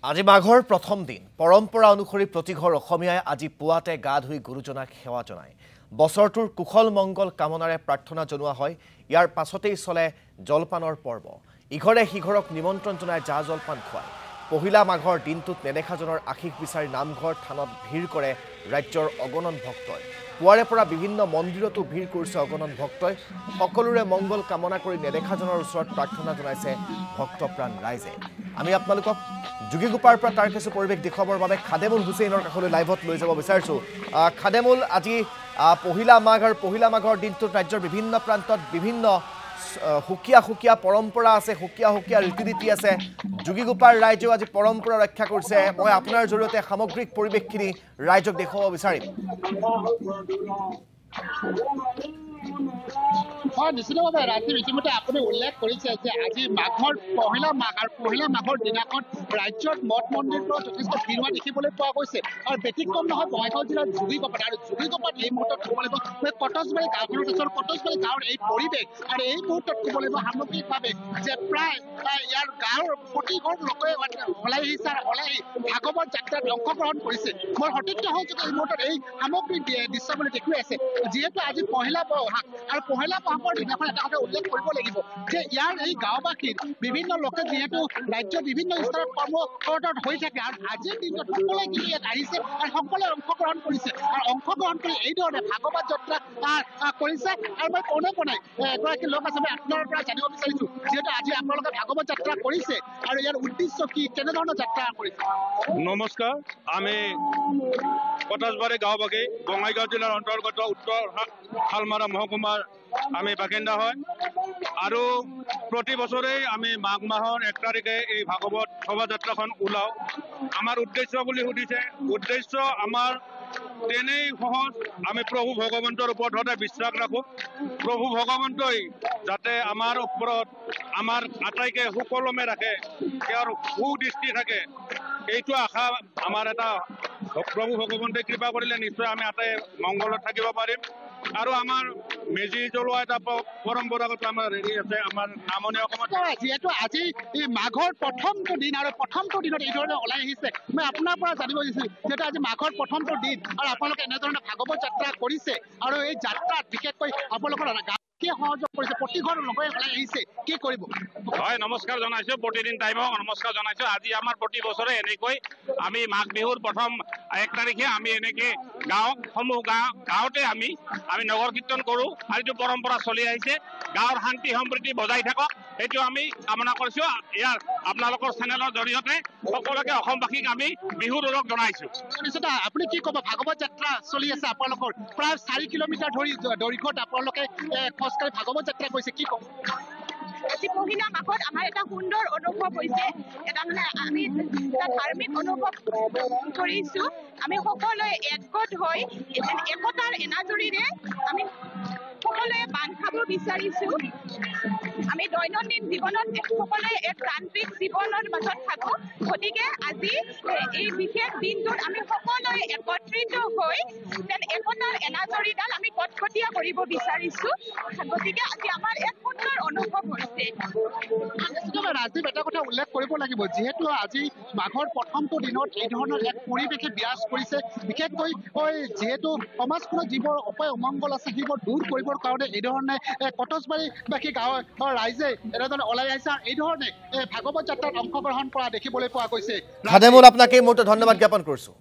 আজি মাঘৰ প্ৰথম দিন পৰম্পৰা অনুসৰি প্ৰতিঘৰ অসমীয়াই আজি পুৱাতে গা ধুই গুৰুজনাক সেৱা জনায় বছৰটোৰ কুশল মংগল কামনাৰে প্ৰাৰ্থনা জনোৱা হয় ইয়াৰ পাছতেই চলে জলপানৰ পৰ্ব ইঘৰে সিঘৰক নিমন্ত্ৰণ জনাই জা জলপান খুৱায় পহিলা মাঘৰ দিনটোত নেদেখাজনৰ আশীষ বিচাৰি নামঘৰ থানত ভিৰ কৰে ৰাজ্যৰ অগণন ভক্তই পুৱাৰে পৰা বিভিন্ন মন্দিৰতো ভিৰ কৰিছে অগণন ভক্তই সকলোৰে মংগল কামনা কৰি নেদেখাজনৰ ওচৰত প্ৰাৰ্থনা জনাইছে ভক্তপ্ৰাণ ৰাইজে আমি আপোনালোকক যোগীগোপাৰ পৰা তাৰ কিছু পৰিৱেশ দেখুৱাবৰ বাবে খাদেমুল হুছেইনৰ কাষলৈ লাইভত লৈ যাব বিচাৰিছো খাদেমুল আজি পহিলা মাঘ আৰু পহিলা মাঘৰ দিনটোত ৰাজ্যৰ বিভিন্ন প্ৰান্তত বিভিন্ন হুকিয়া পৰম্পৰা আছে হুকিয়া ৰীতি-নীতি আছে যোগীগোপাৰ ৰাইজেও আজি পৰম্পৰা ৰক্ষা কৰিছে মই আপোনাৰ জৰিয়তে সামগ্ৰিক পৰিৱেশখিনি ৰাইজক দেখুৱাব বিচাৰিম নিশ্চিতভাৱে ৰাজীৱ ইতিমধ্যে আপুনি উল্লেখ কৰিছে যে আজি মাঘৰ পহিলা মাঘ আৰু পহিলা মাঘৰ দিনাখন ৰাজ্যত মঠ মন্দিৰবোৰত যথেষ্ট ভিৰ হোৱা দেখিবলৈ পোৱা গৈছে আৰু ব্যতিক্ৰম নহয় বঙাইগাঁও জিলাৰ যোগীগোপাত আৰু যোগীগোপাত এই মুহূৰ্তত ক'ব লাগিব কটজবাৰী গাঁওখনত আচল কটজবাৰী গাঁৱৰ এই পৰিৱেশ আৰু এই মুহূৰ্তত ক'ব লাগিব সামগ্ৰিকভাৱে যে প্ৰায় ইয়াৰ গাঁৱৰ প্ৰতিঘৰ লোকে ওলাই আহিছে আৰু ওলাই আহি ভাগৱত যাত্ৰাত অংশগ্ৰহণ কৰিছে মই সঠিক সহযোগ এই মুহূৰ্তত এই সামগ্ৰিক দৃশ্যবোৰ দেখুৱাই আছে যিহেতু আজি পহিলা বহাগ আৰু পহিলা বহাগৰ দিনাখন এটা কথা উল্লেখ কৰিব লাগিব যে ইয়াৰ এই গাঁওবাসীৰ বিভিন্ন লোকে যিহেতু ৰাজ্যৰ বিভিন্ন স্তৰত কৰ্মৰত হৈ থাকে আৰু আজিৰ দিনটোত সকলোৱে কিন্তু ইয়াত আহিছে আৰু সকলোৱে অংশগ্ৰহণ কৰিছে আৰু অংশগ্ৰহণ কৰি এইধৰণে ভাগৱত যাত্ৰা কৰিছে আৰু মই পোনে এগৰাকী লোক আছে মই আপোনাৰ পৰা জানিব বিচাৰিছো যিহেতু আজি আপোনালোকে ভাগৱত যাত্ৰা কৰিছে আৰু ইয়াৰ উদ্দেশ্য কি কেনেধৰণৰ যাত্ৰা কৰিছে নমস্কাৰ আমি কটজবাৰী গাঁওবাসী বঙাইগাঁও জিলাৰ অন্তৰ্গত উত্তৰ শালমাৰা মহকুমাৰ আমি বাসিন্দা হয় আৰু প্ৰতি বছৰেই আমি মাঘ মাহৰ 1 তাৰিখে এই ভাগৱত শোভাযাত্ৰাখন ওলাও আমাৰ উদ্দেশ্য বুলি সুধিছে উদ্দেশ্য আমাৰ তেনেই সহজ আমি প্ৰভু ভগৱন্তৰ ওপৰত সদায় বিশ্বাস ৰাখোঁ প্ৰভু ভগৱন্তই যাতে আমাৰ ওপৰত আমাৰ আটাইকে সুকলমে ৰাখে তেওঁৰ সুদৃষ্টি থাকে এইটো আশা আমাৰ এটা প্ৰভু ভগৱন্তই কৃপা কৰিলে নিশ্চয় আমি আটাই মংগলত থাকিব পাৰিম আৰু আমাৰ মেজি জ্বলোৱা এটা পৰম্পৰাগত আমাৰ হেৰি আছে আমাৰ নামনি অসমত যিহেতু আজি এই মাঘৰ প্ৰথমটো দিন আৰু প্ৰথমটো দিনত এই ধৰণে ওলাই আহিছে মই আপোনাৰ পৰা জানিব বিচাৰিছোঁ যিহেতু আজি মাঘৰ প্ৰথমটো দিন আৰু আপোনালোকে এনেধৰণে ভাগৱত যাত্ৰা কৰিছে আৰু এই যাত্ৰাত বিশেষকৈ আপোনালোকৰ সহযোগ কৰিছে প্ৰতিঘৰ লোকে ওলাই আহিছে কি কৰিব হয় নমস্কাৰ জনাইছোঁ প্ৰতিদিন টাইমক নমস্কাৰ জনাইছোঁ আজি আমাৰ প্ৰতি বছৰে এনেকৈ আমি মাঘ বিহুৰ প্ৰথম 1 তাৰিখে আমি এনেকৈ গাঁৱতে আমি নগৰ কীৰ্তন কৰোঁ আৰু এইটো পৰম্পৰা চলি আহিছে গাঁৱৰ শান্তি সম্প্ৰীতি বজাই থাকক সেইটো আমি কামনা কৰিছোঁ ইয়াৰ আপোনালোকৰ চেনেলৰ জৰিয়তে সকলোকে অসমবাসীক আমি বিহুৰ ওলগ জনাইছোঁ নিশ্চয় আপুনি কি ক'ব ভাগৱত যাত্ৰা চলি আছে আপোনালোকৰ প্ৰায় 4 কিলোমিটাৰ ধৰি দৈৰ্ঘ্যত আপোনালোকে খোজকাঢ়ি ভাগৱত যাত্ৰা কৰিছে কি ক'ব আজি পহিলা মাঘত আমাৰ এটা সুন্দৰ অনুভৱ হৈছে এটা মানে আমি এটা ধাৰ্মিক অনুভৱ কৰিছোঁ আমি সকলোৱে একগোট হৈ একতাৰ এনাজৰীৰে আমি সকলোৱে বান্ধ খাব বিচাৰিছোঁ আমি দৈনন্দিন জীৱনত সকলোৱে এক তান্ত্ৰিক জীৱনৰ মাজত থাকোঁ গতিকে আজি এই বিশেষ দিনটোত আমি সকলোৱে একত্ৰিত হৈ যেন একতাৰ এনাজৰীডাল আমি কটকটীয়া কৰিব বিচাৰিছোঁ গতিকে আজি আমাৰ এক সুন্দৰ অনুভৱ হৈছে ৰাজীৱ এটা কথা উল্লেখ কৰিব লাগিব যিহেতু আজি মাঘৰ প্ৰথমটো দিনত এই ধৰণৰ এক পৰিৱেশে বিৰাজ কৰিছে বিশেষকৈ যিহেতু সমাজখনত যিবোৰ অপায় অমংগল আছে সেইবোৰ দূৰ কৰিবৰ কাৰণে এই ধৰণে কটজবাৰীবাসী গাঁৱৰ ৰাইজে এনেধৰণে ওলাই আহিছে আৰু এই ধৰণে ভাগৱত যাত্ৰাত অংশগ্ৰহণ কৰা দেখিবলৈ পোৱা গৈছে খাদেমুল আপোনাক এই মুহূৰ্তত ধন্যবাদ জ্ঞাপন কৰিছোঁ